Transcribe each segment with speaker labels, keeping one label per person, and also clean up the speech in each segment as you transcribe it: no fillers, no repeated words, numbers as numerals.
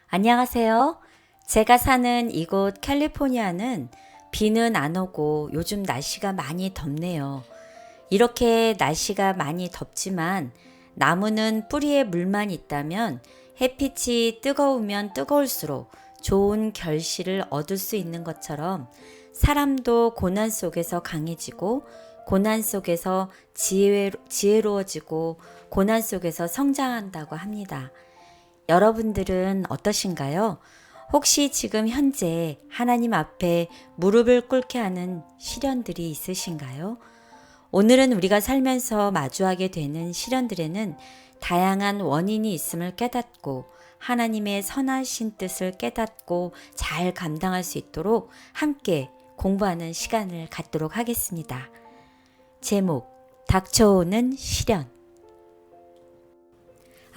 Speaker 1: 안녕하세요. 제가 사는 이곳 캘리포니아는 비는 안 오고 요즘 날씨가 많이 덥네요. 이렇게 날씨가 많이 덥지만 나무는 뿌리에 물만 있다면 햇빛이 뜨거우면 뜨거울수록 좋은 결실을 얻을 수 있는 것처럼 사람도 고난 속에서 강해지고 고난 속에서 지혜로워지고 고난 속에서 성장한다고 합니다. 여러분들은 어떠신가요? 혹시 지금 현재 하나님 앞에 무릎을 꿇게 하는 시련들이 있으신가요? 오늘은 우리가 살면서 마주하게 되는 시련들에는 다양한 원인이 있음을 깨닫고 하나님의 선하신 뜻을 깨닫고 잘 감당할 수 있도록 함께 공부하는 시간을 갖도록 하겠습니다. 제목, 닥쳐오는 시련.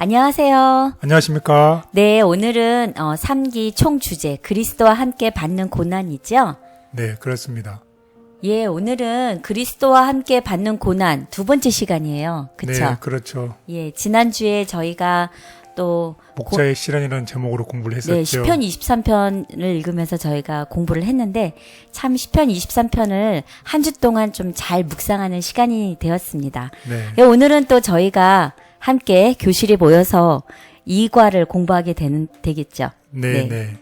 Speaker 1: 안녕하세요.
Speaker 2: 안녕하십니까?
Speaker 1: 네, 오늘은 3기 총 주제 그리스도와 함께 받는 고난이죠?
Speaker 2: 네, 그렇습니다.
Speaker 1: 예, 오늘은 그리스도와 함께 받는 고난 두 번째 시간이에요. 그쵸?
Speaker 2: 네, 그렇죠.
Speaker 1: 예, 지난주에 저희가 또
Speaker 2: 목자의 시련이라는 제목으로 공부를 했었죠.
Speaker 1: 네, 시편 23편을 읽으면서 저희가 공부를 했는데 참 시편 23편을 한 주 동안 좀 잘 묵상하는 시간이 되었습니다.
Speaker 2: 네.
Speaker 1: 예, 오늘은 또 저희가 함께 교실에 모여서 2과를 공부하게 되겠죠.
Speaker 2: 네, 네.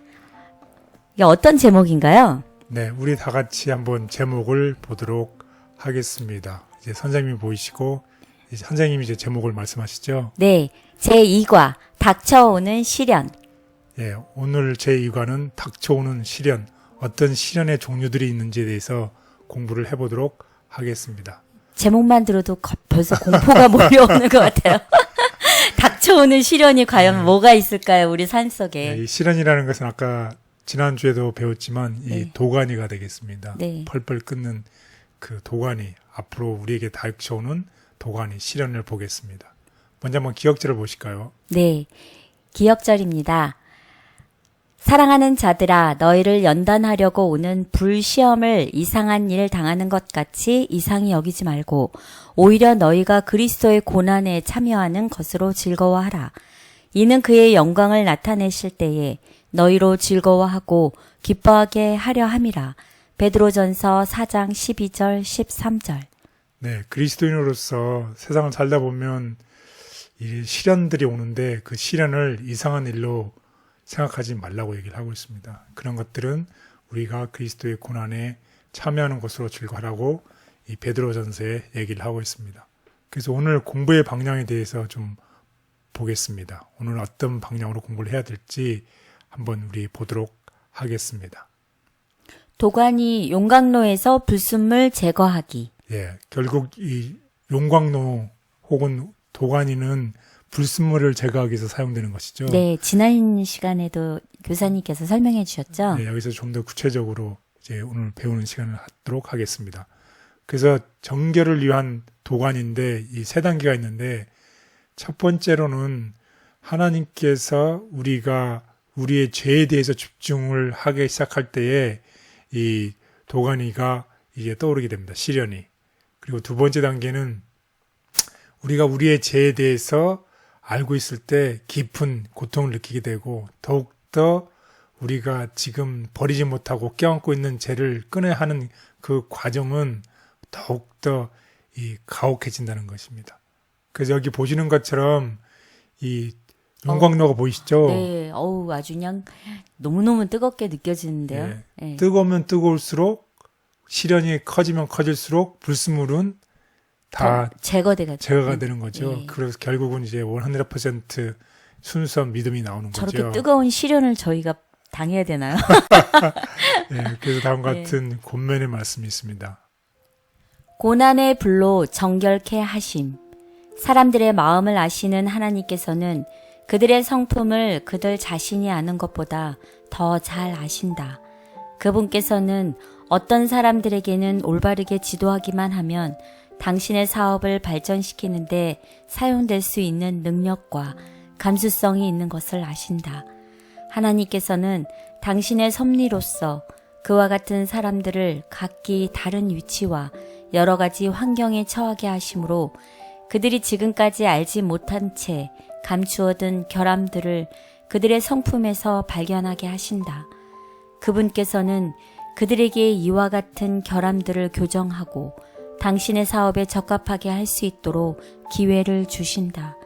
Speaker 1: 이게 어떤 제목인가요?
Speaker 2: 네, 우리 다 같이 한번 제목을 보도록 하겠습니다. 이제 선생님이 보이시고 이제 선생님이 이제 제목을 말씀하시죠.
Speaker 1: 네, 제2과 닥쳐오는 시련.
Speaker 2: 예, 오늘 제2과는 닥쳐오는 시련, 어떤 시련의 종류들이 있는지에 대해서 공부를 해보도록 하겠습니다.
Speaker 1: 제목만 들어도 벌써 공포가 몰려오는 것 같아요. 닥쳐오는 시련이 과연 뭐가 있을까요? 우리 삶 속에.
Speaker 2: 네, 이 시련이라는 것은 아까 지난주에도 배웠지만 이
Speaker 1: 네.
Speaker 2: 도가니가 되겠습니다.
Speaker 1: 네.
Speaker 2: 펄펄 끓는 그 도가니, 앞으로 우리에게 닥쳐오는 도가니, 시련을 보겠습니다. 먼저 한번 기억절을 보실까요?
Speaker 1: 네, 기억절입니다. 사랑하는 자들아, 너희를 연단하려고 오는 불시험을 이상한 일 당하는 것 같이 이상히 여기지 말고 오히려 너희가 그리스도의 고난에 참여하는 것으로 즐거워하라. 이는 그의 영광을 나타내실 때에 너희로 즐거워하고 기뻐하게 하려 함이라. 베드로전서 4장 12절 13절.
Speaker 2: 네, 그리스도인으로서 세상을 살다 보면 이 시련들이 오는데 그 시련을 이상한 일로 생각하지 말라고 얘기를 하고 있습니다. 그런 것들은 우리가 그리스도의 고난에 참여하는 것으로 즐거워하라고 이 베드로전서에 얘기를 하고 있습니다. 그래서 오늘 공부의 방향에 대해서 좀 보겠습니다. 오늘 어떤 방향으로 공부를 해야 될지 한번 우리 보도록 하겠습니다.
Speaker 1: 도가니 용광로에서 불순물 제거하기.
Speaker 2: 예, 결국 이 용광로 혹은 도가니는 불순물을 제거하기 위해서 사용되는 것이죠.
Speaker 1: 네, 지난 시간에도 교사님께서 설명해 주셨죠?
Speaker 2: 네, 여기서 좀 더 구체적으로 이제 오늘 배우는 시간을 갖도록 하겠습니다. 그래서 정결을 위한 도관인데 이 세 단계가 있는데 첫 번째로는 하나님께서 우리가 우리의 죄에 대해서 집중을 하기 시작할 때에 이 도가니가 이제 떠오르게 됩니다. 시련이. 그리고 두 번째 단계는 우리가 우리의 죄에 대해서 알고 있을 때 깊은 고통을 느끼게 되고 더욱더 우리가 지금 버리지 못하고 껴안고 있는 죄를 끊어야 하는 그 과정은 더욱더 이 가혹해진다는 것입니다. 그래서 여기 보시는 것처럼 이 용광로가 보이시죠?
Speaker 1: 네, 아주 그냥 너무너무 뜨겁게 느껴지는데요.
Speaker 2: 네.
Speaker 1: 네.
Speaker 2: 뜨거우면 뜨거울수록 시련이 커지면 커질수록 불순물은 다 제거가 되는 거죠.
Speaker 1: 네.
Speaker 2: 그래서 결국은 이제 100% 순수한 믿음이 나오는
Speaker 1: 저렇게
Speaker 2: 거죠.
Speaker 1: 뜨거운 시련을 저희가 당해야 되나요?
Speaker 2: 네, 그래서 다음과 같은 권면의 말씀이 있습니다.
Speaker 1: 고난의 불로 정결케 하심. 사람들의 마음을 아시는 하나님께서는 그들의 성품을 그들 자신이 아는 것보다 더 잘 아신다. 그분께서는 어떤 사람들에게는 올바르게 지도하기만 하면 당신의 사업을 발전시키는데 사용될 수 있는 능력과 감수성이 있는 것을 아신다. 하나님께서는 당신의 섭리로서 그와 같은 사람들을 각기 다른 위치와 여러 가지 환경에 처하게 하심으로 그들이 지금까지 알지 못한 채 감추어둔 결함들을 그들의 성품에서 발견하게 하신다. 그분께서는 그들에게 이와 같은 결함들을 교정하고 당신의 사업에 적합하게 할 수 있도록 기회를 주신다.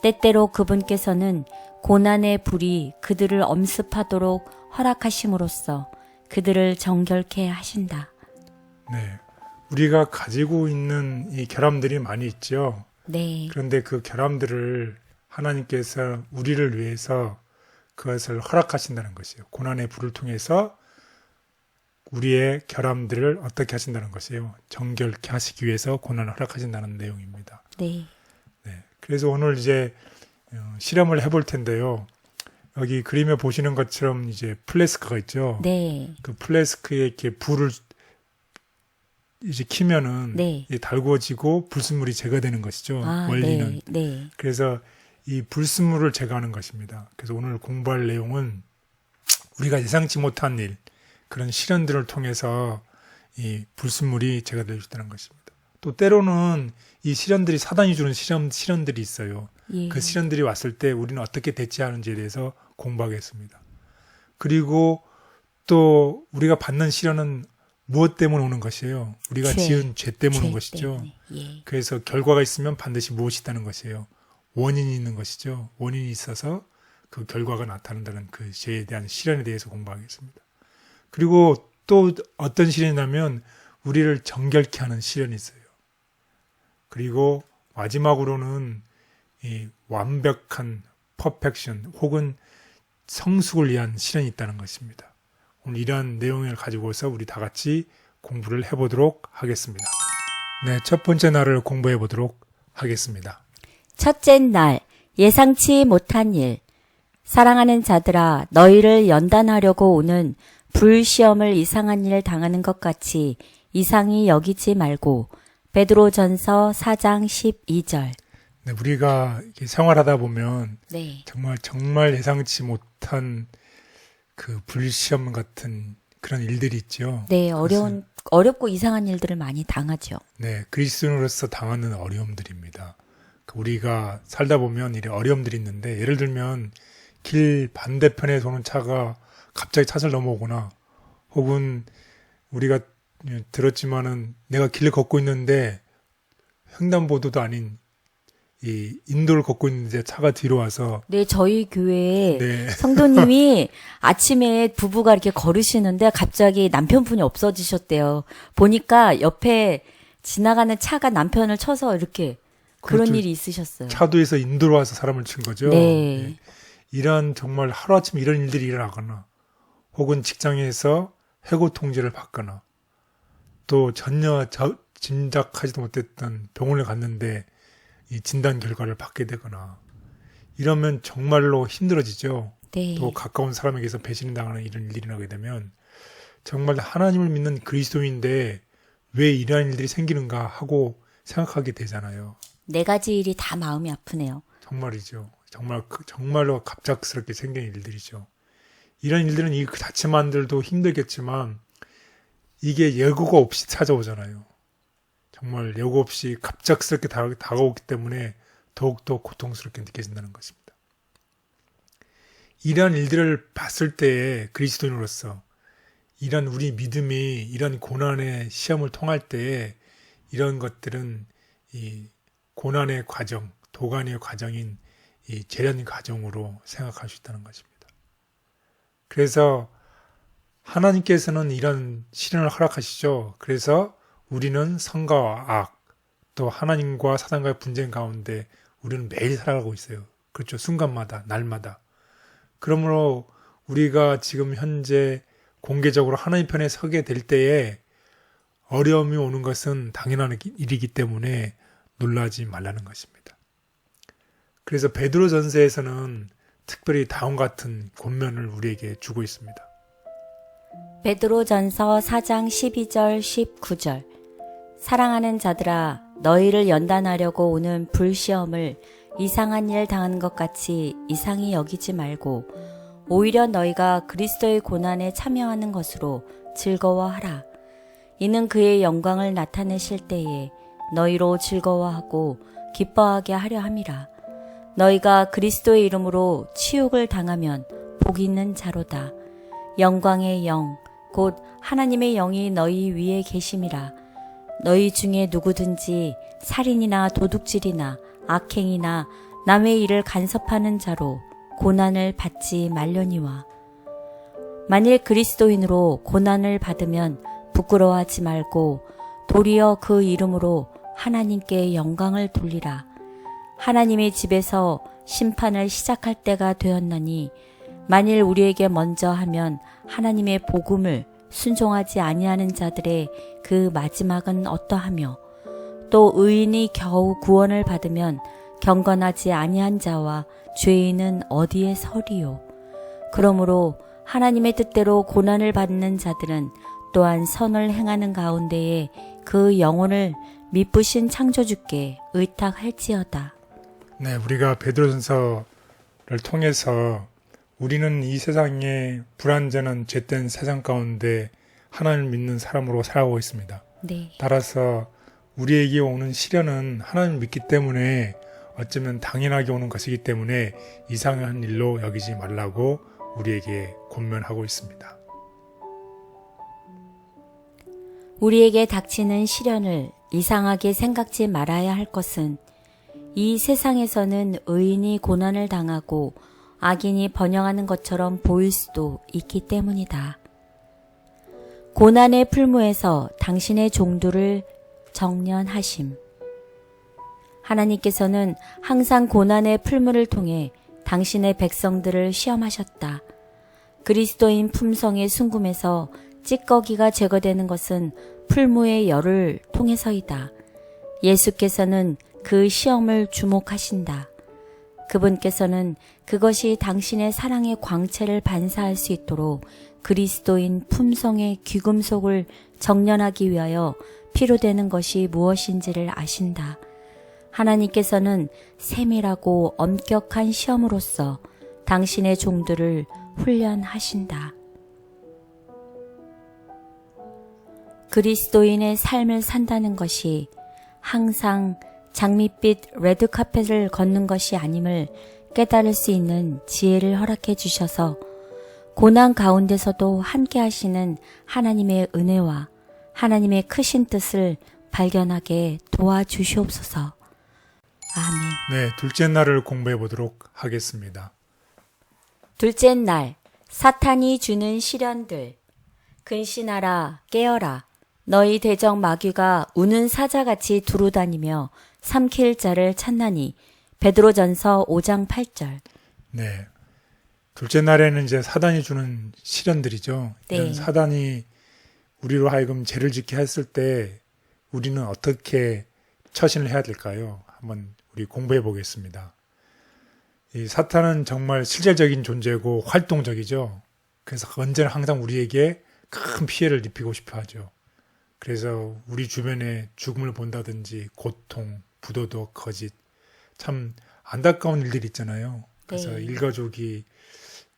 Speaker 1: 때때로 그분께서는 고난의 불이 그들을 엄습하도록 허락하심으로써 그들을 정결케 하신다.
Speaker 2: 네. 우리가 가지고 있는 이 결함들이 많이 있죠.
Speaker 1: 네,
Speaker 2: 그런데 그 결함들을 하나님께서 우리를 위해서 그것을 허락하신다는 것이에요. 고난의 불을 통해서 우리의 결함들을 어떻게 하신다는 것이에요. 정결케 하시기 위해서 고난을 허락하신다는 내용입니다.
Speaker 1: 네,
Speaker 2: 네. 그래서 오늘 이제 실험을 해볼 텐데요. 여기 그림에 보시는 것처럼 이제 플래스크가 있죠.
Speaker 1: 네,
Speaker 2: 그 플래스크에 이렇게 불을 이제 키면은
Speaker 1: 네.
Speaker 2: 이게 달구어지고 불순물이 제거되는 것이죠.
Speaker 1: 아,
Speaker 2: 원리는.
Speaker 1: 네, 네,
Speaker 2: 그래서 이 불순물을 제거하는 것입니다. 그래서 오늘 공부할 내용은 우리가 예상치 못한 일, 그런 실현들을 통해서 이 불순물이 제거될 수 있다는 것입니다. 또 때로는 이 실현들이 사단이 주는 실현들이 있어요.
Speaker 1: 예,
Speaker 2: 그 실현들이 왔을 때 우리는 어떻게 대처하는지에 대해서 공부하겠습니다. 그리고 또 우리가 받는 실현은 무엇 때문에 오는 것이에요? 우리가
Speaker 1: 죄.
Speaker 2: 지은 죄 때문에 오는
Speaker 1: 죄
Speaker 2: 것이죠.
Speaker 1: 때문에. 예,
Speaker 2: 그래서 결과가 있으면 반드시 무엇이 있다는 것이에요. 원인이 있는 것이죠. 원인이 있어서 그 결과가 나타난다는 그 죄에 대한 실현에 대해서 공부하겠습니다. 그리고 또 어떤 실현이냐면 우리를 정결케 하는 실현이 있어요. 그리고 마지막으로는 이 완벽한 퍼펙션 혹은 성숙을 위한 실현이 있다는 것입니다. 오늘 이러한 내용을 가지고서 우리 다 같이 공부를 해보도록 하겠습니다. 네, 첫 번째 날을 공부해 보도록 하겠습니다.
Speaker 1: 첫째 날, 예상치 못한 일. 사랑하는 자들아, 너희를 연단하려고 오는 불시험을 이상한 일 당하는 것 같이 이상히 여기지 말고. 베드로전서 4장 12절.
Speaker 2: 네, 우리가 이렇게 생활하다 보면
Speaker 1: 네,
Speaker 2: 정말 예상치 못한 그 불시험 같은 그런 일들이 있죠.
Speaker 1: 네, 어렵고 이상한 일들을 많이 당하죠.
Speaker 2: 네, 그리스도인으로서 당하는 어려움들입니다. 우리가 살다 보면 이런 어려움들이 있는데, 예를 들면 길 반대편에서 오는 차가 갑자기 차선을 넘어오거나, 혹은 우리가 들었지만은 내가 길을 걷고 있는데 횡단보도도 아닌 이 인도를 걷고 있는데 차가 뒤로 와서
Speaker 1: 네, 저희 교회에
Speaker 2: 네.
Speaker 1: 성도님이 아침에 부부가 이렇게 걸으시는데 갑자기 남편분이 없어지셨대요. 보니까 옆에 지나가는 차가 남편을 쳐서 이렇게 그런
Speaker 2: 그렇죠.
Speaker 1: 일이 있으셨어요.
Speaker 2: 차도에서 인도로 와서 사람을 친 거죠.
Speaker 1: 네.
Speaker 2: 이런 정말 하루아침에 이런 일들이 일어나거나, 혹은 직장에서 해고 통지를 받거나, 또 전혀 짐작하지도 못했던 병원을 갔는데 이 진단 결과를 받게 되거나, 이러면 정말로 힘들어지죠.
Speaker 1: 네.
Speaker 2: 또 가까운 사람에게서 배신당하는 이런 일들이 나게 되면 정말 하나님을 믿는 그리스도인데 왜 이러한 일들이 생기는가 하고 생각하게 되잖아요.
Speaker 1: 네 가지 일이 다 마음이 아프네요.
Speaker 2: 정말이죠. 정말로 갑작스럽게 생긴 일들이죠. 이런 일들은 이 그 자체만들도 힘들겠지만 이게 예고가 없이 찾아오잖아요. 정말 예고 없이 갑작스럽게 다가오기 때문에 더욱더 고통스럽게 느껴진다는 것입니다. 이러한 일들을 봤을 때에 그리스도인으로서 이런 우리 믿음이 이런 고난의 시험을 통할 때에 이런 것들은 이 고난의 과정, 도간의 과정인 이 재련 과정으로 생각할 수 있다는 것입니다. 그래서 하나님께서는 이런 시련을 허락하시죠. 그래서 우리는 선과 악, 또 하나님과 사단과의 분쟁 가운데 우리는 매일 살아가고 있어요. 그렇죠. 순간마다, 날마다. 그러므로 우리가 지금 현재 공개적으로 하나님 편에 서게 될 때에 어려움이 오는 것은 당연한 일이기 때문에 놀라지 말라는 것입니다. 그래서 베드로전서에서는 특별히 다음과 같은 권면을 우리에게 주고 있습니다.
Speaker 1: 베드로전서 4장 12절 19절. 사랑하는 자들아, 너희를 연단하려고 오는 불시험을 이상한 일 당하는 것 같이 이상히 여기지 말고 오히려 너희가 그리스도의 고난에 참여하는 것으로 즐거워하라. 이는 그의 영광을 나타내실 때에 너희로 즐거워하고 기뻐하게 하려 함이라. 너희가 그리스도의 이름으로 치욕을 당하면 복이 있는 자로다. 영광의 영, 곧 하나님의 영이 너희 위에 계심이라. 너희 중에 누구든지 살인이나 도둑질이나 악행이나 남의 일을 간섭하는 자로 고난을 받지 말려니와. 만일 그리스도인으로 고난을 받으면 부끄러워하지 말고 도리어 그 이름으로 하나님께 영광을 돌리라. 하나님의 집에서 심판을 시작할 때가 되었나니 만일 우리에게 먼저 하면 하나님의 복음을 순종하지 아니하는 자들의 그 마지막은 어떠하며, 또 의인이 겨우 구원을 받으면 경건하지 아니한 자와 죄인은 어디에 서리요. 그러므로 하나님의 뜻대로 고난을 받는 자들은 또한 선을 행하는 가운데에 그 영혼을 미쁘신 창조주께 의탁할지어다.
Speaker 2: 네, 우리가 베드로전서를 통해서 우리는 이 세상에 불완전한 죄된 세상 가운데 하나님을 믿는 사람으로 살아가고 있습니다.
Speaker 1: 네.
Speaker 2: 따라서 우리에게 오는 시련은 하나님을 믿기 때문에 어쩌면 당연하게 오는 것이기 때문에 이상한 일로 여기지 말라고 우리에게 권면하고 있습니다.
Speaker 1: 우리에게 닥치는 시련을 이상하게 생각지 말아야 할 것은 이 세상에서는 의인이 고난을 당하고 악인이 번영하는 것처럼 보일 수도 있기 때문이다. 고난의 풀무에서 당신의 종들을 정련하심. 하나님께서는 항상 고난의 풀무를 통해 당신의 백성들을 시험하셨다. 그리스도인 품성의 순금에서 찌꺼기가 제거되는 것은 풀무의 열을 통해서이다. 예수께서는 그 시험을 주목하신다. 그분께서는 그것이 당신의 사랑의 광채를 반사할 수 있도록 그리스도인 품성의 귀금속을 정련하기 위하여 필요되는 것이 무엇인지를 아신다. 하나님께서는 세밀하고 엄격한 시험으로써 당신의 종들을 훈련하신다. 그리스도인의 삶을 산다는 것이 항상 장밋빛 레드카펫을 걷는 것이 아님을 깨달을 수 있는 지혜를 허락해 주셔서 고난 가운데서도 함께 하시는 하나님의 은혜와 하나님의 크신 뜻을 발견하게 도와주시옵소서. 아멘.
Speaker 2: 네, 둘째 날을 공부해 보도록 하겠습니다.
Speaker 1: 둘째 날, 사탄이 주는 시련들. 근신하라, 깨어라. 너희 대적 마귀가 우는 사자같이 두루다니며 삼킬 자를 찾나니. 베드로전서 5장 8절.
Speaker 2: 네. 둘째 날에는 이제 사단이 주는 시련들이죠.
Speaker 1: 네.
Speaker 2: 이런 사단이 우리로 하여금 죄를 짓게 했을 때 우리는 어떻게 처신을 해야 될까요? 한번 우리 공부해 보겠습니다. 이 사탄은 정말 실제적인 존재고 활동적이죠. 그래서 언제나 항상 우리에게 큰 피해를 입히고 싶어 하죠. 그래서 우리 주변에 죽음을 본다든지 고통, 부도덕, 거짓, 참 안타까운 일들이 있잖아요. 그래서
Speaker 1: 네.
Speaker 2: 일가족이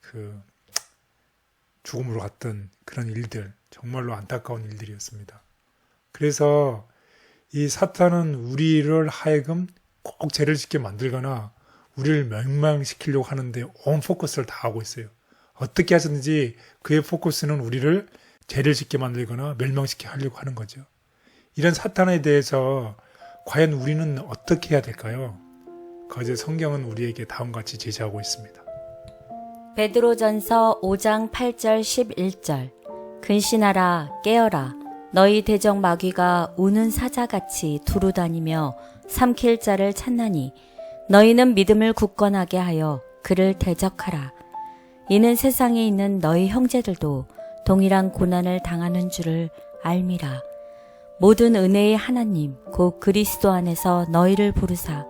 Speaker 2: 그 죽음으로 갔던 그런 일들, 정말로 안타까운 일들이었습니다. 그래서 이 사탄은 우리를 하여금 꼭 죄를 짓게 만들거나 우리를 멸망시키려고 하는데 온 포커스를 다 하고 있어요. 어떻게 하든지 그의 포커스는 우리를 죄를 짓게 만들거나 멸망시키게 하려고 하는 거죠. 이런 사탄에 대해서 과연 우리는 어떻게 해야 될까요? 거제 성경은 우리에게 다음과 같이 제시하고 있습니다.
Speaker 1: 베드로전서 5장 8절 11절. 근신하라, 깨어라. 너희 대적 마귀가 우는 사자같이 두루다니며 삼킬 자를 찾나니 너희는 믿음을 굳건하게 하여 그를 대적하라. 이는 세상에 있는 너희 형제들도 동일한 고난을 당하는 줄을 알미라. 모든 은혜의 하나님 곧 그리스도 안에서 너희를 부르사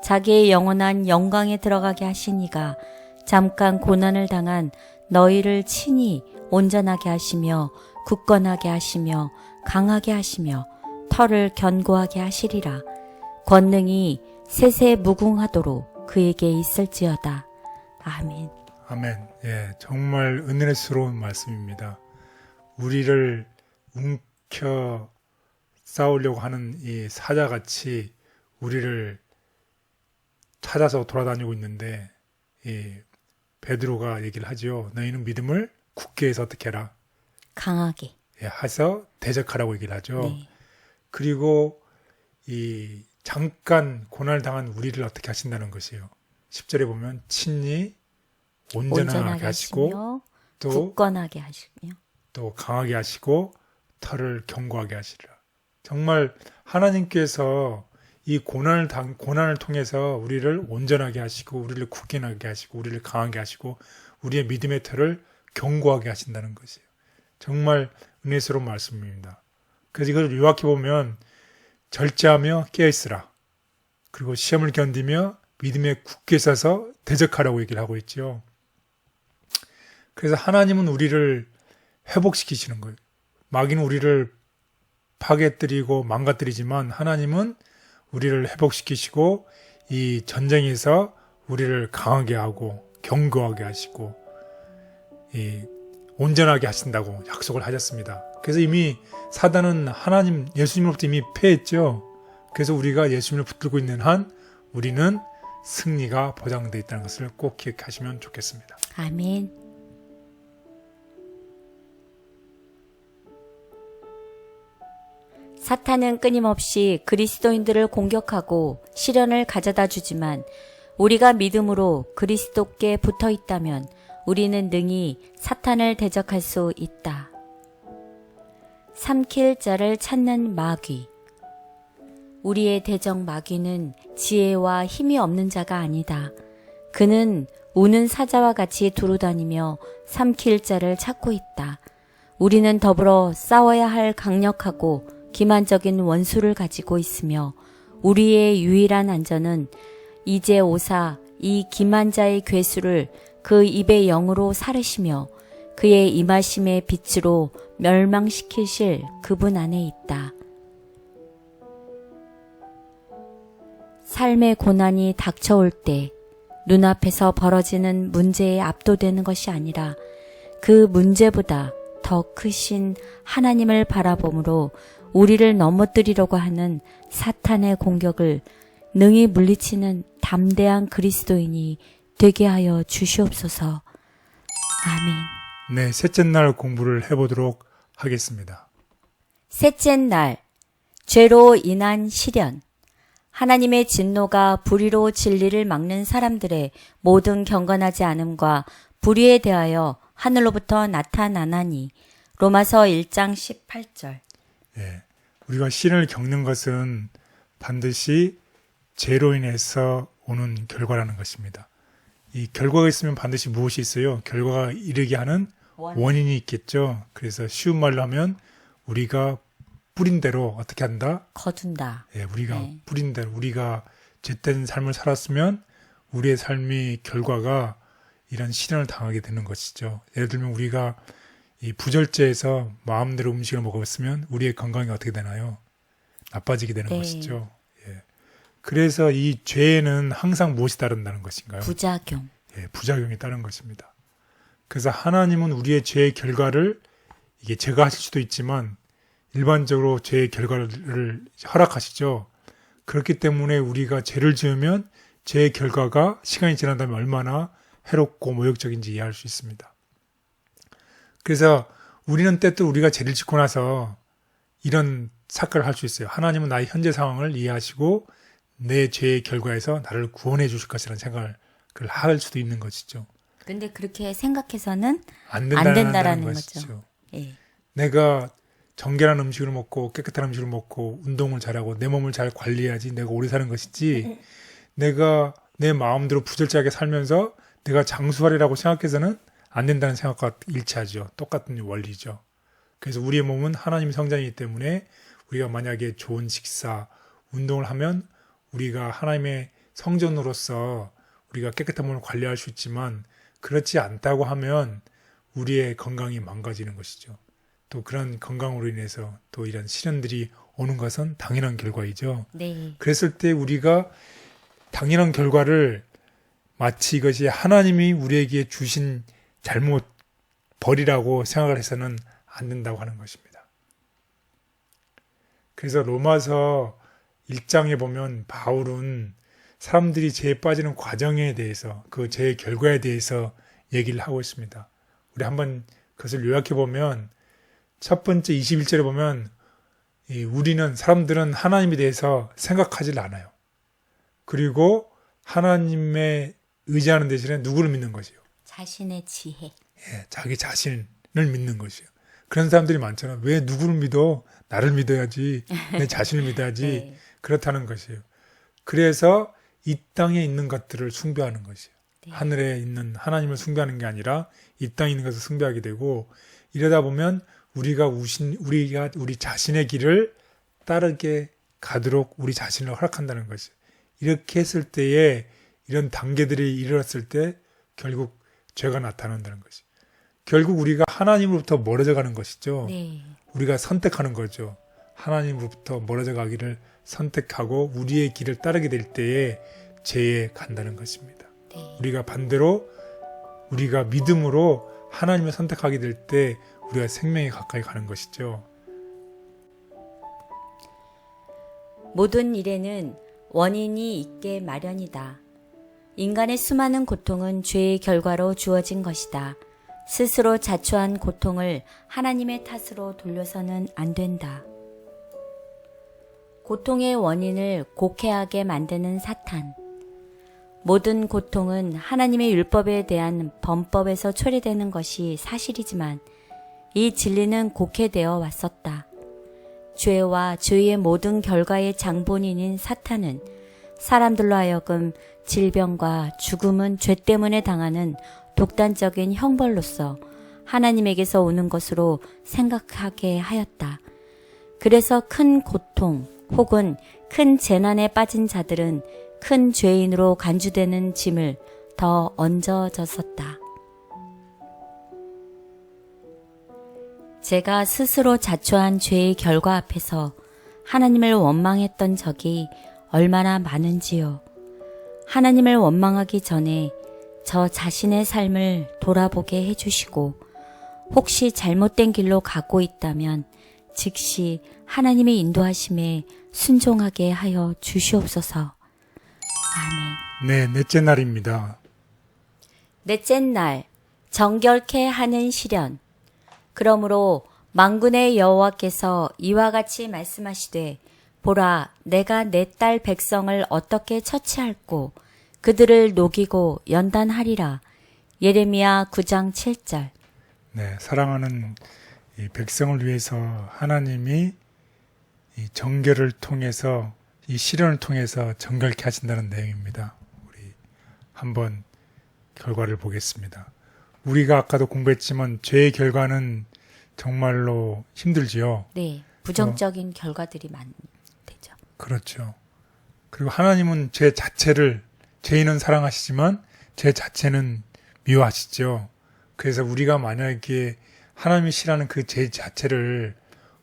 Speaker 1: 자기의 영원한 영광에 들어가게 하시니가 잠깐 고난을 당한 너희를 친히 온전하게 하시며 굳건하게 하시며 강하게 하시며 털을 견고하게 하시리라. 권능이 세세 무궁하도록 그에게 있을지어다. 아멘.
Speaker 2: 아멘. 예, 정말 은혜스러운 말씀입니다. 우리를 움켜 싸우려고 하는 이 사자같이 우리를 찾아서 돌아다니고 있는데 베드로가 얘기를 하죠. 너희는 믿음을 굳게 해서 어떻게 해라?
Speaker 1: 강하게.
Speaker 2: 해서 대적하라고 얘기를 하죠.
Speaker 1: 네.
Speaker 2: 그리고 이 잠깐 고난을 당한 우리를 어떻게 하신다는 것이에요. 10절에 보면 친히 온전하게 하시고
Speaker 1: 하시며
Speaker 2: 또,
Speaker 1: 굳건하게 하시며
Speaker 2: 또 강하게 하시고 털을 견고하게 하시리라. 정말 하나님께서 이 고난을 통해서 우리를 온전하게 하시고 우리를 굳건하게 하시고 우리를 강하게 하시고 우리의 믿음의 털을 견고하게 하신다는 것이에요. 정말 은혜스러운 말씀입니다. 그래서 이걸 요약해 보면 절제하며 깨어있으라. 그리고 시험을 견디며 믿음에 굳게 서서 대적하라고 얘기를 하고 있죠. 그래서 하나님은 우리를 회복시키시는 거예요. 마귀는 우리를 파괴뜨리고 망가뜨리지만 하나님은 우리를 회복시키시고 이 전쟁에서 우리를 강하게 하고 견고하게 하시고 온전하게 하신다고 약속을 하셨습니다. 그래서 이미 사단은 하나님 예수님으로부터 이미 패했죠. 그래서 우리가 예수님을 붙들고 있는 한 우리는 승리가 보장되어 있다는 것을 꼭 기억하시면 좋겠습니다.
Speaker 1: 아멘. 사탄은 끊임없이 그리스도인들을 공격하고 시련을 가져다 주지만 우리가 믿음으로 그리스도께 붙어 있다면 우리는 능히 사탄을 대적할 수 있다. 삼킬 자를 찾는 마귀. 우리의 대적 마귀는 지혜와 힘이 없는 자가 아니다. 그는 우는 사자와 같이 두루다니며 삼킬 자를 찾고 있다. 우리는 더불어 싸워야 할 강력하고 기만적인 원수를 가지고 있으며 우리의 유일한 안전은 이제 오사 이 기만자의 괴수를 그 입의 영으로 사르시며 그의 임하심의 빛으로 멸망시키실 그분 안에 있다. 삶의 고난이 닥쳐올 때 눈앞에서 벌어지는 문제에 압도되는 것이 아니라 그 문제보다 더 크신 하나님을 바라봄으로 우리를 넘어뜨리려고 하는 사탄의 공격을 능히 물리치는 담대한 그리스도인이 되게 하여 주시옵소서. 아멘.
Speaker 2: 네, 셋째 날 공부를 해보도록 하겠습니다.
Speaker 1: 셋째 날, 죄로 인한 시련. 하나님의 진노가 불의로 진리를 막는 사람들의 모든 경건하지 않음과 불의에 대하여 하늘로부터 나타나나니. 로마서 1장 18절.
Speaker 2: 예, 우리가 시련을 겪는 것은 반드시 죄로 인해서 오는 결과라는 것입니다. 이 결과가 있으면 반드시 무엇이 있어요? 결과가 이르게 하는 원인이 있겠죠. 그래서 쉬운 말로 하면 우리가 뿌린 대로 어떻게 한다?
Speaker 1: 거둔다.
Speaker 2: 예, 우리가 뿌린 대로 우리가 죄된 삶을 살았으면 우리의 삶의 결과가 이런 시련을 당하게 되는 것이죠. 예를 들면 우리가 이 부절제에서 마음대로 음식을 먹었으면 우리의 건강이 어떻게 되나요? 나빠지게 되는 것이죠. 예. 그래서 이 죄에는 항상 무엇이 따른다는 것인가요?
Speaker 1: 부작용.
Speaker 2: 예, 부작용이 따른 것입니다. 그래서 하나님은 우리의 죄의 결과를 이게 제거하실 수도 있지만 일반적으로 죄의 결과를 허락하시죠. 그렇기 때문에 우리가 죄를 지으면 죄의 결과가 시간이 지난 다음에 얼마나 해롭고 모욕적인지 이해할 수 있습니다. 그래서 우리는 때또 우리가 죄를 짓고 나서 이런 사건을 할 수 있어요. 하나님은 나의 현재 상황을 이해하시고 내 죄의 결과에서 나를 구원해 주실 것이라는 생각을 할 수도 있는 것이죠.
Speaker 1: 근데 그렇게 생각해서는
Speaker 2: 안
Speaker 1: 된다라는
Speaker 2: 것이죠.
Speaker 1: 거죠. 예.
Speaker 2: 내가 정결한 음식을 먹고 깨끗한 음식을 먹고 운동을 잘하고 내 몸을 잘 관리해야지 내가 오래 사는 것이지 내가 내 마음대로 부절제하게 살면서 내가 장수하리라고 생각해서는 안 된다는 생각과 일치하죠. 똑같은 원리죠. 그래서 우리의 몸은 하나님의 성전이기 때문에 우리가 만약에 좋은 식사, 운동을 하면 우리가 하나님의 성전으로서 우리가 깨끗한 몸을 관리할 수 있지만 그렇지 않다고 하면 우리의 건강이 망가지는 것이죠. 또 그런 건강으로 인해서 또 이런 시련들이 오는 것은 당연한 결과이죠.
Speaker 1: 네.
Speaker 2: 그랬을 때 우리가 당연한 결과를 마치 이것이 하나님이 우리에게 주신 잘못 벌이라고 생각을 해서는 안 된다고 하는 것입니다. 그래서 로마서 1장에 보면 바울은 사람들이 죄에 빠지는 과정에 대해서 그 죄의 결과에 대해서 얘기를 하고 있습니다. 우리 한번 그것을 요약해 보면 첫 번째 21절에 보면 우리는 사람들은 하나님에 대해서 생각하지 않아요. 그리고 하나님의 의지하는 대신에 누구를 믿는 것이요?
Speaker 1: 자신의 지혜.
Speaker 2: 예, 자기 자신을 믿는 것이요. 그런 사람들이 많잖아요. 왜 누구를 믿어? 나를 믿어야지. 내 자신을 믿어야지.
Speaker 1: 네.
Speaker 2: 그렇다는 것이에요. 그래서 이 땅에 있는 것들을 숭배하는 것이에요.
Speaker 1: 네.
Speaker 2: 하늘에 있는 하나님을 숭배하는 게 아니라 이 땅에 있는 것을 숭배하게 되고 이러다 보면 우리가 우리 자신의 길을 따르게 가도록 우리 자신을 허락한다는 것이에요. 이렇게 했을 때에 이런 단계들이 이르렀을 때 결국 죄가 나타난다는 것이에요. 결국 우리가 하나님으로부터 멀어져 가는 것이죠.
Speaker 1: 네.
Speaker 2: 우리가 선택하는 거죠. 하나님으로부터 멀어져 가기를 선택하고 우리의 길을 따르게 될 때에 죄에 간다는 것입니다.
Speaker 1: 네.
Speaker 2: 우리가 반대로 우리가 믿음으로 하나님을 선택하게 될 때 우리가 생명에 가까이 가는 것이죠.
Speaker 1: 모든 일에는 원인이 있게 마련이다. 인간의 수많은 고통은 죄의 결과로 주어진 것이다. 스스로 자초한 고통을 하나님의 탓으로 돌려서는 안 된다. 고통의 원인을 곡해하게 만드는 사탄. 모든 고통은 하나님의 율법에 대한 범법에서 초래되는 것이 사실이지만 이 진리는 곡해되어 왔었다. 죄와 죄의 모든 결과의 장본인인 사탄은 사람들로 하여금 질병과 죽음은 죄 때문에 당하는 독단적인 형벌로서 하나님에게서 오는 것으로 생각하게 하였다. 그래서 큰 고통 혹은 큰 재난에 빠진 자들은 큰 죄인으로 간주되는 짐을 더 얹어졌었다. 제가 스스로 자초한 죄의 결과 앞에서 하나님을 원망했던 적이 얼마나 많은지요. 하나님을 원망하기 전에 저 자신의 삶을 돌아보게 해주시고 혹시 잘못된 길로 가고 있다면 즉시 하나님의 인도하심에 순종하게 하여 주시옵소서. 아멘.
Speaker 2: 네, 넷째 날입니다.
Speaker 1: 넷째 날, 정결케 하는 시련. 그러므로 만군의 여호와께서 이와 같이 말씀하시되 보라, 내가 내 딸 백성을 어떻게 처치할꼬 그들을 녹이고 연단하리라. 예레미야 9장 7절.
Speaker 2: 네, 사랑하는 이 백성을 위해서 하나님이 이 정결을 통해서 이 시련을 통해서 정결케 하신다는 내용입니다. 우리 한번 결과를 보겠습니다. 우리가 아까도 공부했지만 죄의 결과는 정말로 힘들지요.
Speaker 1: 네, 부정적인 결과들이 많대죠.
Speaker 2: 그렇죠. 그리고 하나님은 죄 자체를, 죄인은 사랑하시지만 죄 자체는 미워하시죠. 그래서 우리가 만약에 하나님이 싫어하는 그 죄 자체를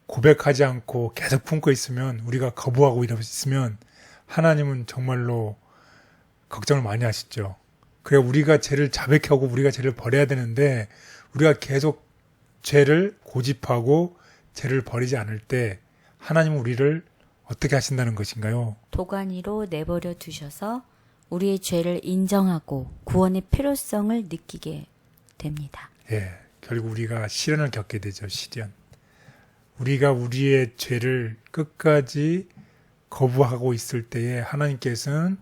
Speaker 2: 고백하지 않고 계속 품고 있으면, 우리가 거부하고 있으면 하나님은 정말로 걱정을 많이 하시죠. 그래서 우리가 죄를 자백하고 우리가 죄를 버려야 되는데, 우리가 계속 죄를 고집하고 죄를 버리지 않을 때 하나님은 우리를 어떻게 하신다는 것인가요?
Speaker 1: 도가니로 내버려 두셔서 우리의 죄를 인정하고 구원의 필요성을 느끼게 됩니다.
Speaker 2: 예, 결국 우리가 시련을 겪게 되죠. 시련. 우리가 우리의 죄를 끝까지 거부하고 있을 때에 하나님께서는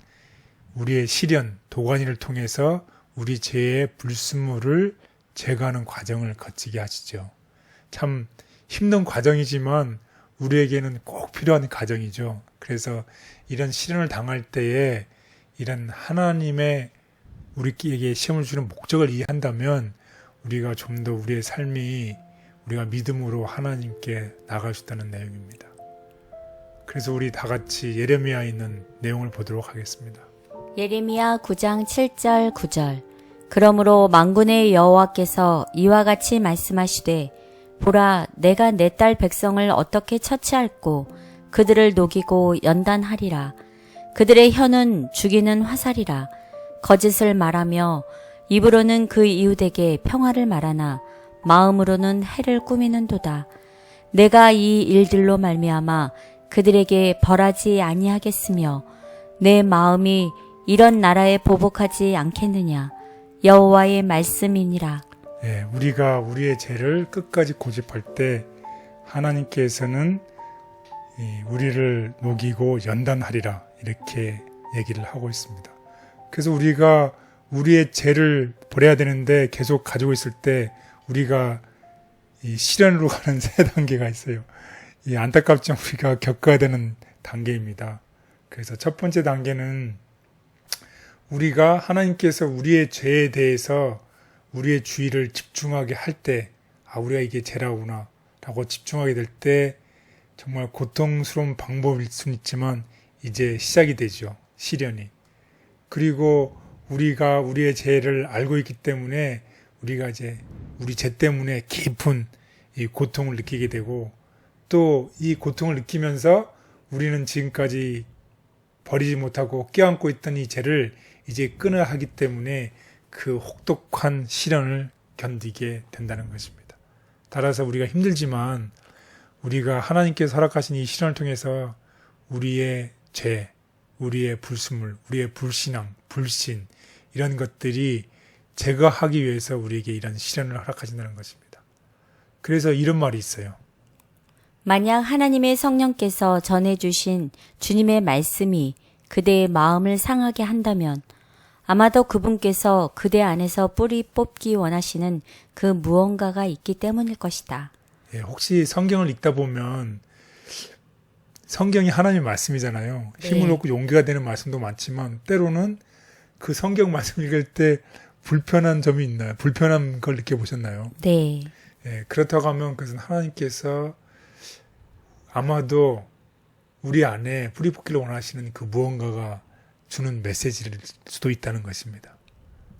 Speaker 2: 우리의 시련, 도가니를 통해서 우리 죄의 불순물을 제거하는 과정을 거치게 하시죠. 참 힘든 과정이지만 우리에게는 꼭 필요한 과정이죠. 그래서 이런 시련을 당할 때에 이런 하나님의 우리에게 시험을 주는 목적을 이해한다면 우리가 좀 더 우리의 삶이 우리가 믿음으로 하나님께 나갈 수 있다는 내용입니다. 그래서 우리 다 같이 예레미야에 있는 내용을 보도록 하겠습니다.
Speaker 1: 예레미야 9장 7절 9절. 그러므로 만군의 여호와께서 이와 같이 말씀하시되 보라, 내가 내 딸 백성을 어떻게 처치할꼬 그들을 녹이고 연단하리라. 그들의 혀는 죽이는 화살이라. 거짓을 말하며 입으로는 그 이웃에게 평화를 말하나 마음으로는 해를 꾸미는도다. 내가 이 일들로 말미암아 그들에게 벌하지 아니하겠으며 내 마음이 이런 나라에 보복하지 않겠느냐. 여호와의 말씀이니라.
Speaker 2: 예, 우리가 우리의 죄를 끝까지 고집할 때 하나님께서는 우리를 녹이고 연단하리라 이렇게 얘기를 하고 있습니다. 그래서 우리가 우리의 죄를 버려야 되는데 계속 가지고 있을 때 우리가 이 시련으로 가는 세 단계가 있어요. 이 안타깝지만 우리가 겪어야 되는 단계입니다. 그래서 첫 번째 단계는 우리가 하나님께서 우리의 죄에 대해서 우리의 주의를 집중하게 할 때, 우리가 이게 죄라구나 라고 집중하게 될 때 정말 고통스러운 방법일 수는 있지만 이제 시작이 되죠. 시련이. 그리고 우리가 우리의 죄를 알고 있기 때문에 우리가 이제 우리 죄 때문에 깊은 이 고통을 느끼게 되고 또 이 고통을 느끼면서 우리는 지금까지 버리지 못하고 껴안고 있던 이 죄를 이제 끊어야 하기 때문에 그 혹독한 시련을 견디게 된다는 것입니다. 따라서 우리가 힘들지만 우리가 하나님께서 허락하신 이 시련을 통해서 우리의 죄, 우리의 불순물, 우리의 불신앙, 불신 이런 것들이 제거하기 위해서 우리에게 이런 시련을 허락하신다는 것입니다. 그래서 이런 말이 있어요.
Speaker 1: 만약 하나님의 성령께서 전해주신 주님의 말씀이 그대의 마음을 상하게 한다면 아마도 그분께서 그대 안에서 뿌리 뽑기 원하시는 그 무언가가 있기 때문일 것이다.
Speaker 2: 예, 혹시 성경을 읽다 보면 성경이 하나님의 말씀이잖아요. 힘을
Speaker 1: 네.
Speaker 2: 얻고 용기가 되는 말씀도 많지만 때로는 그 성경 말씀 읽을 때 불편한 점이 있나요? 불편한 걸 느껴보셨나요?
Speaker 1: 네.
Speaker 2: 예, 그렇다고 하면 그것은 하나님께서 아마도 우리 안에 뿌리 뽑기를 원하시는 그 무언가가 주는 메시지일 수도 있다는 것입니다.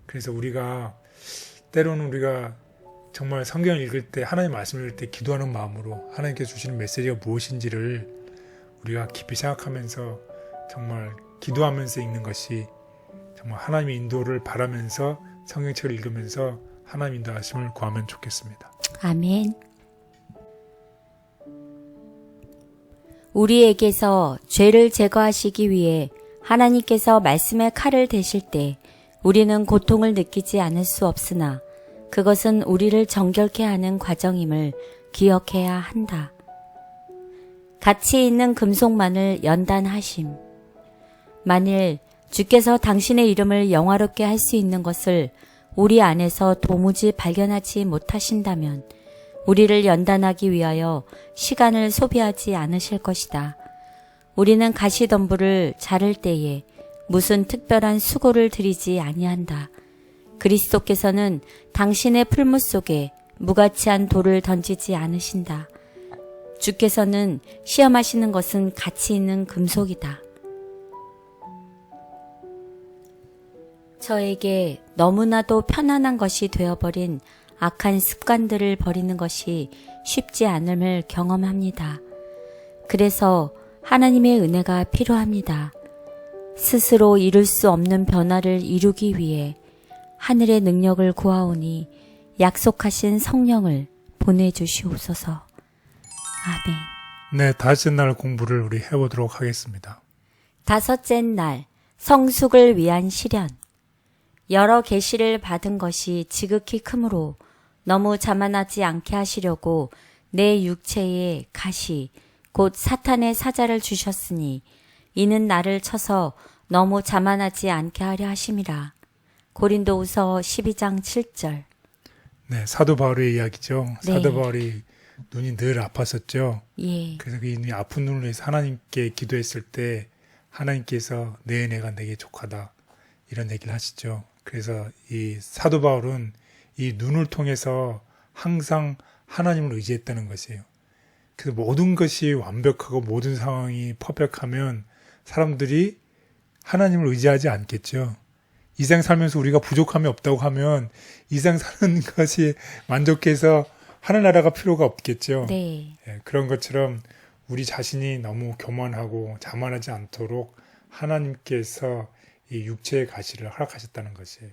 Speaker 2: 그래서 우리가 때로는 우리가 정말 성경을 읽을 때 하나님 말씀을 읽을 때 기도하는 마음으로 하나님께서 주시는 메시지가 무엇인지를 우리가 깊이 생각하면서 정말 기도하면서 읽는 것이 정말 하나님의 인도를 바라면서 성경책을 읽으면서 하나님 인도하심을 구하면 좋겠습니다.
Speaker 1: 아멘. 우리에게서 죄를 제거하시기 위해 하나님께서 말씀의 칼을 대실 때 우리는 고통을 느끼지 않을 수 없으나 그것은 우리를 정결케 하는 과정임을 기억해야 한다. 가치 있는 금속만을 연단하심. 만일 주께서 당신의 이름을 영화롭게 할 수 있는 것을 우리 안에서 도무지 발견하지 못하신다면 우리를 연단하기 위하여 시간을 소비하지 않으실 것이다. 우리는 가시덤불을 자를 때에 무슨 특별한 수고를 들이지 아니한다. 그리스도께서는 당신의 풀무 속에 무가치한 돌을 던지지 않으신다. 주께서는 시험하시는 것은 가치 있는 금속이다. 저에게 너무나도 편안한 것이 되어버린 악한 습관들을 버리는 것이 쉽지 않음을 경험합니다. 그래서 하나님의 은혜가 필요합니다. 스스로 이룰 수 없는 변화를 이루기 위해 하늘의 능력을 구하오니 약속하신 성령을 보내주시옵소서. 아멘.
Speaker 2: 네, 다섯째 날 공부를 우리 해보도록 하겠습니다.
Speaker 1: 다섯째 날, 성숙을 위한 시련. 여러 계시를 받은 것이 지극히 크므로 너무 자만하지 않게 하시려고 내 육체에 가시, 곧 사탄의 사자를 주셨으니 이는 나를 쳐서 너무 자만하지 않게 하려 하심이라. 고린도후서 12장 7절.
Speaker 2: 네, 사도 바울의 이야기죠.
Speaker 1: 네.
Speaker 2: 사도 바울이 눈이 늘 아팠었죠.
Speaker 1: 예.
Speaker 2: 그래서 그 눈이 아픈 눈을 위해서 하나님께 기도했을 때 하나님께서 내 은혜가 내게 족하다 이런 얘기를 하시죠. 그래서 이 사도 바울은 이 눈을 통해서 항상 하나님을 의지했다는 것이에요. 그래서 모든 것이 완벽하고 모든 상황이 퍼펙트하면 사람들이 하나님을 의지하지 않겠죠. 이 세상 살면서 우리가 부족함이 없다고 하면 이 세상 사는 것이 만족해서 하늘나라가 필요가 없겠죠.
Speaker 1: 네.
Speaker 2: 예, 그런 것처럼 우리 자신이 너무 교만하고 자만하지 않도록 하나님께서 이 육체의 가시를 허락하셨다는 것이에요.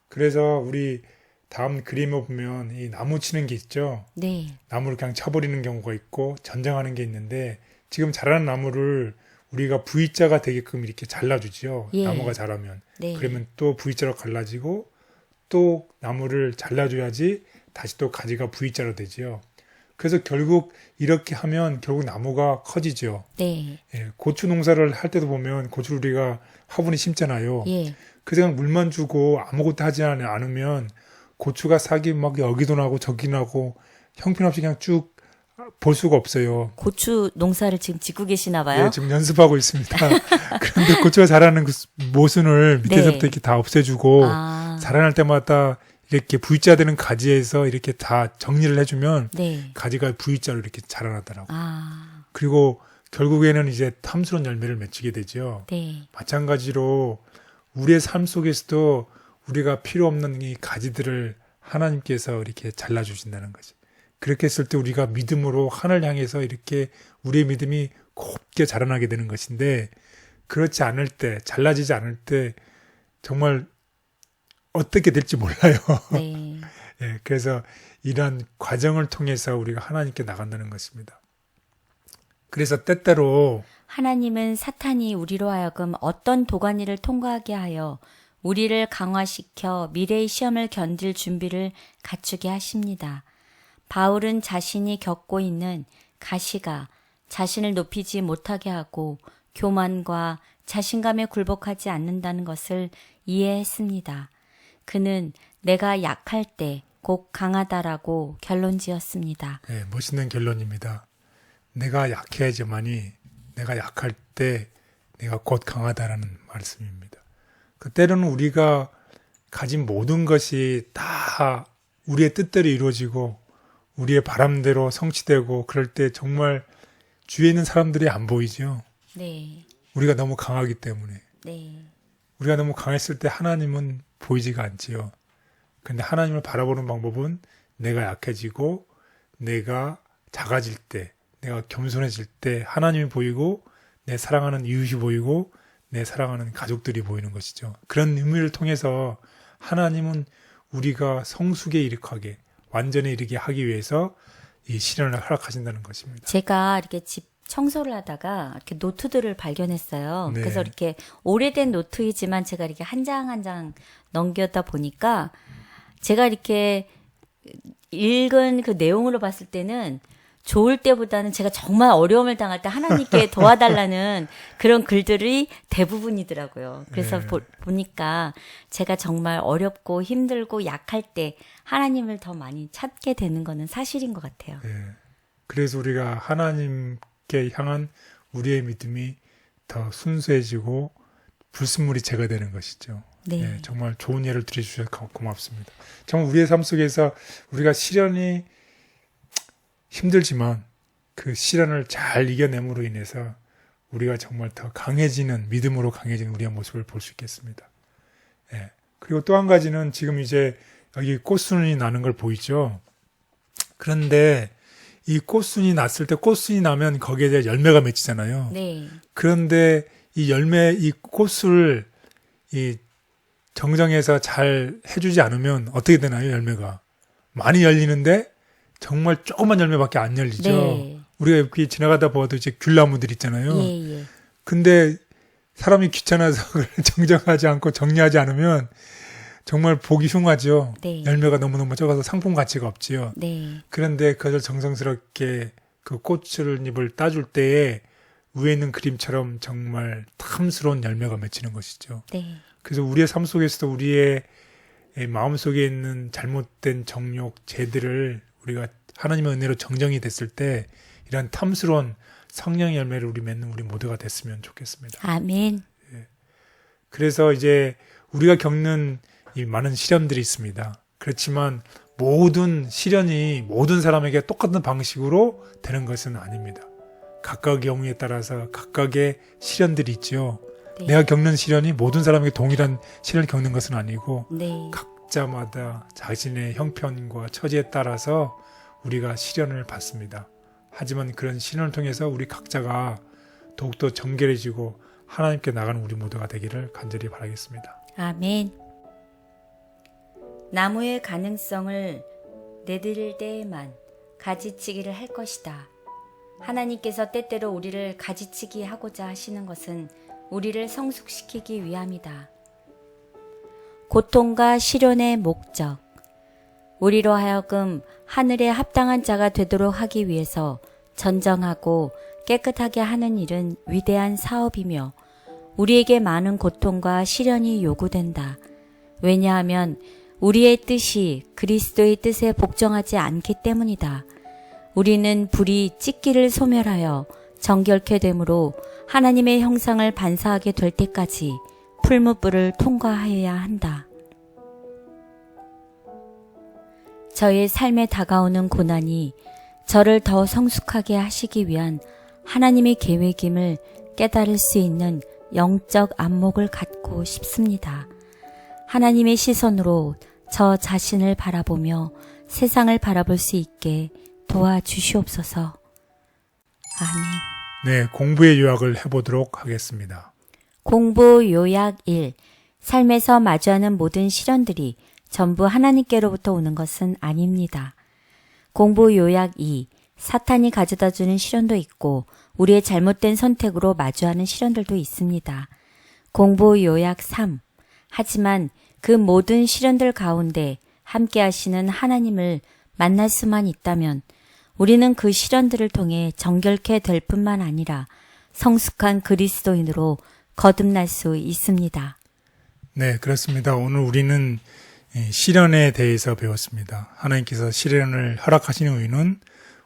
Speaker 2: 그래서 우리 다음 그림을 보면 이 나무 치는 게 있죠.
Speaker 1: 네.
Speaker 2: 나무를 그냥 쳐버리는 경우가 있고 전쟁하는 게 있는데 지금 자라는 나무를 우리가 V자가 되게끔 이렇게 잘라주지요.
Speaker 1: 예.
Speaker 2: 나무가 자라면.
Speaker 1: 네.
Speaker 2: 그러면 또 V자로 갈라지고 또 나무를 잘라줘야지 다시 또 가지가 V자로 되지요. 그래서 결국 이렇게 하면 결국 나무가 커지죠.
Speaker 1: 네.
Speaker 2: 예, 고추 농사를 할 때도 보면 고추를 우리가 화분에 심잖아요.
Speaker 1: 예.
Speaker 2: 그래서 그냥 물만 주고 아무것도 하지 않으면 고추가 싹이 막 여기도 나고 저기 나고 형편없이 그냥 쭉 볼 수가 없어요.
Speaker 1: 고추 농사를 지금 짓고 계시나 봐요.
Speaker 2: 예, 지금 연습하고 있습니다. 그런데 고추가 자라는 그 모순을 밑에서부터
Speaker 1: 네.
Speaker 2: 이렇게 다 없애주고
Speaker 1: 아.
Speaker 2: 자라날 때마다 이렇게 V자 되는 가지에서 이렇게 다 정리를 해주면
Speaker 1: 네.
Speaker 2: 가지가 V자로 이렇게 자라나더라고요.
Speaker 1: 아.
Speaker 2: 그리고 결국에는 이제 탐스러운 열매를 맺히게 되죠.
Speaker 1: 네.
Speaker 2: 마찬가지로 우리의 삶 속에서도 우리가 필요 없는 이 가지들을 하나님께서 이렇게 잘라주신다는 거죠. 그렇게 했을 때 우리가 믿음으로 하늘 향해서 이렇게 우리의 믿음이 곱게 자라나게 되는 것인데 그렇지 않을 때, 잘라지지 않을 때 정말 어떻게 될지 몰라요.
Speaker 1: 네.
Speaker 2: 예, 그래서 이런 과정을 통해서 우리가 하나님께 나간다는 것입니다. 그래서 때때로
Speaker 1: 하나님은 사탄이 우리로 하여금 어떤 도가니를 통과하게 하여 우리를 강화시켜 미래의 시험을 견딜 준비를 갖추게 하십니다. 바울은 자신이 겪고 있는 가시가 자신을 높이지 못하게 하고 교만과 자신감에 굴복하지 않는다는 것을 이해했습니다. 그는 내가 약할 때 곧 강하다라고 결론 지었습니다.
Speaker 2: 예, 멋있는 결론입니다. 내가 약해야지만이 내가 약할 때 내가 곧 강하다라는 말씀입니다. 그 때로는 우리가 가진 모든 것이 다 우리의 뜻대로 이루어지고 우리의 바람대로 성취되고 그럴 때 정말 주위에 있는 사람들이 안 보이죠.
Speaker 1: 네,
Speaker 2: 우리가 너무 강하기 때문에.
Speaker 1: 네,
Speaker 2: 우리가 너무 강했을 때 하나님은 보이지가 않지요. 근데 하나님을 바라보는 방법은 내가 약해지고 내가 작아질 때, 내가 겸손해질 때 하나님이 보이고 내 사랑하는 이웃이 보이고 내 사랑하는 가족들이 보이는 것이죠. 그런 의미를 통해서 하나님은 우리가 성숙에 이르게 완전히 이르게 하기 위해서 이 시련을 허락하신다는 것입니다.
Speaker 1: 제가 이렇게 집 청소를 하다가 이렇게 노트들을 발견했어요.
Speaker 2: 네.
Speaker 1: 그래서 이렇게 오래된 노트이지만 제가 이렇게 한 장 한 장 넘겼다 보니까 제가 이렇게 읽은 그 내용으로 봤을 때는 좋을 때보다는 제가 정말 어려움을 당할 때 하나님께 도와달라는 그런 글들이 대부분이더라고요. 그래서
Speaker 2: 네.
Speaker 1: 보니까 제가 정말 어렵고 힘들고 약할 때 하나님을 더 많이 찾게 되는 거는 사실인 것 같아요.
Speaker 2: 예. 그래서 우리가 하나님께 향한 우리의 믿음이 더 순수해지고 불순물이 제거되는 것이죠.
Speaker 1: 네.
Speaker 2: 예, 정말 좋은 예를 들어주셔서 고맙습니다. 정말 우리의 삶 속에서 우리가 시련이 힘들지만 그 시련을 잘 이겨냄으로 인해서 우리가 정말 더 강해지는 믿음으로 강해지는 우리의 모습을 볼 수 있겠습니다. 예. 그리고 또 한 가지는 지금 이제 여기 꽃순이 나는 걸 보이죠. 그런데 이 꽃순이 났을 때 꽃순이 나면 거기에 대해 열매가 맺히잖아요.
Speaker 1: 네.
Speaker 2: 그런데 이 열매, 이 꽃을 이 정정해서 잘 해주지 않으면 어떻게 되나요, 열매가? 많이 열리는데 정말 조그만 열매밖에 안 열리죠.
Speaker 1: 네.
Speaker 2: 우리가 여기 지나가다 보아도 이제 귤나무들 있잖아요.
Speaker 1: 예, 예.
Speaker 2: 근데 사람이 귀찮아서 그걸 정정하지 않고 정리하지 않으면 정말 보기 흉하죠.
Speaker 1: 네.
Speaker 2: 열매가 너무너무 적어서 상품 가치가 없지요.
Speaker 1: 네.
Speaker 2: 그런데 그것을 정성스럽게 그 꽃잎을 따줄 때에 위에 있는 그림처럼 정말 탐스러운 열매가 맺히는 것이죠.
Speaker 1: 네.
Speaker 2: 그래서 우리의 삶 속에서도 우리의 마음속에 있는 잘못된 정욕, 죄들을 우리가 하나님의 은혜로 정정이 됐을 때 이런 탐스러운 성령의 열매를 우리 맺는 우리 모두가 됐으면 좋겠습니다.
Speaker 1: 아멘.
Speaker 2: 그래서 이제 우리가 겪는 이 많은 시련들이 있습니다. 그렇지만 모든 시련이 모든 사람에게 똑같은 방식으로 되는 것은 아닙니다. 각각의 경우에 따라서 각각의 시련들이 있죠.
Speaker 1: 네.
Speaker 2: 내가 겪는 시련이 모든 사람에게 동일한 시련을 겪는 것은 아니고
Speaker 1: 네.
Speaker 2: 각자마다 자신의 형편과 처지에 따라서 우리가 시련을 받습니다. 하지만 그런 시련을 통해서 우리 각자가 더욱더 정결해지고 하나님께 나가는 우리 모두가 되기를 간절히 바라겠습니다.
Speaker 1: 아멘. 나무의 가능성을 내드릴 때에만 가지치기를 할 것이다. 하나님께서 때때로 우리를 가지치기 하고자 하시는 것은 우리를 성숙시키기 위함이다. 고통과 시련의 목적. 우리로 하여금 하늘에 합당한 자가 되도록 하기 위해서 전정하고 깨끗하게 하는 일은 위대한 사업이며 우리에게 많은 고통과 시련이 요구된다. 왜냐하면 우리의 뜻이 그리스도의 뜻에 복종하지 않기 때문이다. 우리는 불이 찢기를 소멸하여 정결케 되므로 하나님의 형상을 반사하게 될 때까지 풀무불을 통과하여야 한다. 저의 삶에 다가오는 고난이 저를 더 성숙하게 하시기 위한 하나님의 계획임을 깨달을 수 있는 영적 안목을 갖고 싶습니다. 하나님의 시선으로 저 자신을 바라보며 세상을 바라볼 수 있게 도와주시옵소서. 아멘.
Speaker 2: 네, 공부의 요약을 해보도록 하겠습니다.
Speaker 1: 공부 요약 1. 삶에서 마주하는 모든 시련들이 전부 하나님께로부터 오는 것은 아닙니다. 공부 요약 2. 사탄이 가져다 주는 시련도 있고 우리의 잘못된 선택으로 마주하는 시련들도 있습니다. 공부 요약 3. 하지만 그 모든 시련들 가운데 함께 하시는 하나님을 만날 수만 있다면 우리는 그 시련들을 통해 정결케 될 뿐만 아니라 성숙한 그리스도인으로 거듭날 수 있습니다.
Speaker 2: 네, 그렇습니다. 오늘 우리는 시련에 대해서 배웠습니다. 하나님께서 시련을 허락하시는 이유는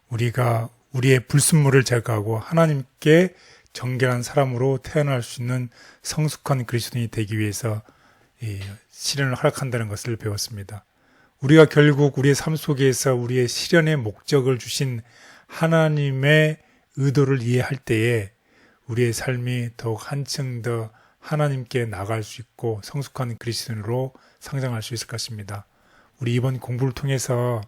Speaker 2: 우리가 우리의 불순물을 제거하고 하나님께 정결한 사람으로 태어날 수 있는 성숙한 그리스도인이 되기 위해서 시련을 허락한다는 것을 배웠습니다. 우리가 결국 우리의 삶 속에서 우리의 시련의 목적을 주신 하나님의 의도를 이해할 때에 우리의 삶이 더욱 한층 더 하나님께 나갈 수 있고 성숙한 그리스도인으로 성장할 수 있을 것입니다. 우리 이번 공부를 통해서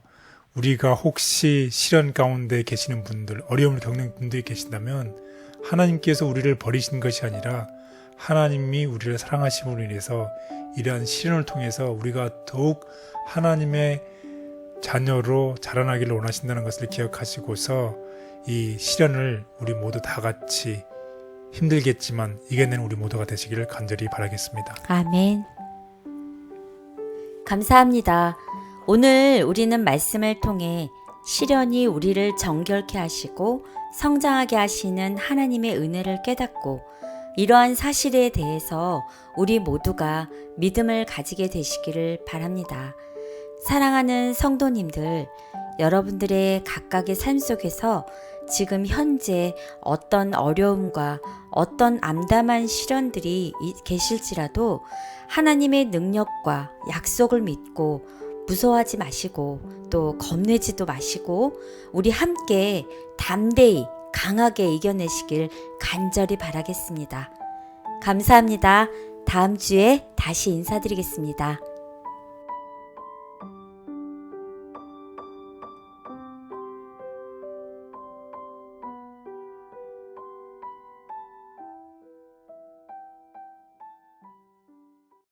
Speaker 2: 우리가 혹시 시련 가운데 계시는 분들, 어려움을 겪는 분들이 계신다면 하나님께서 우리를 버리신 것이 아니라 하나님이 우리를 사랑하심으로 인해서 이러한 시련을 통해서 우리가 더욱 하나님의 자녀로 자라나기를 원하신다는 것을 기억하시고서 이 시련을 우리 모두 다 같이 힘들겠지만 이겨낸 우리 모두가 되시기를 간절히 바라겠습니다.
Speaker 1: 아멘. 감사합니다. 오늘 우리는 말씀을 통해 시련이 우리를 정결케 하시고 성장하게 하시는 하나님의 은혜를 깨닫고 이러한 사실에 대해서 우리 모두가 믿음을 가지게 되시기를 바랍니다. 사랑하는 성도님들, 여러분들의 각각의 삶 속에서 지금 현재 어떤 어려움과 어떤 암담한 시련들이 계실지라도 하나님의 능력과 약속을 믿고 무서워하지 마시고 또 겁내지도 마시고 우리 함께 담대히 강하게 이겨내시길 간절히 바라겠습니다. 감사합니다. 다음 주에 다시 인사드리겠습니다.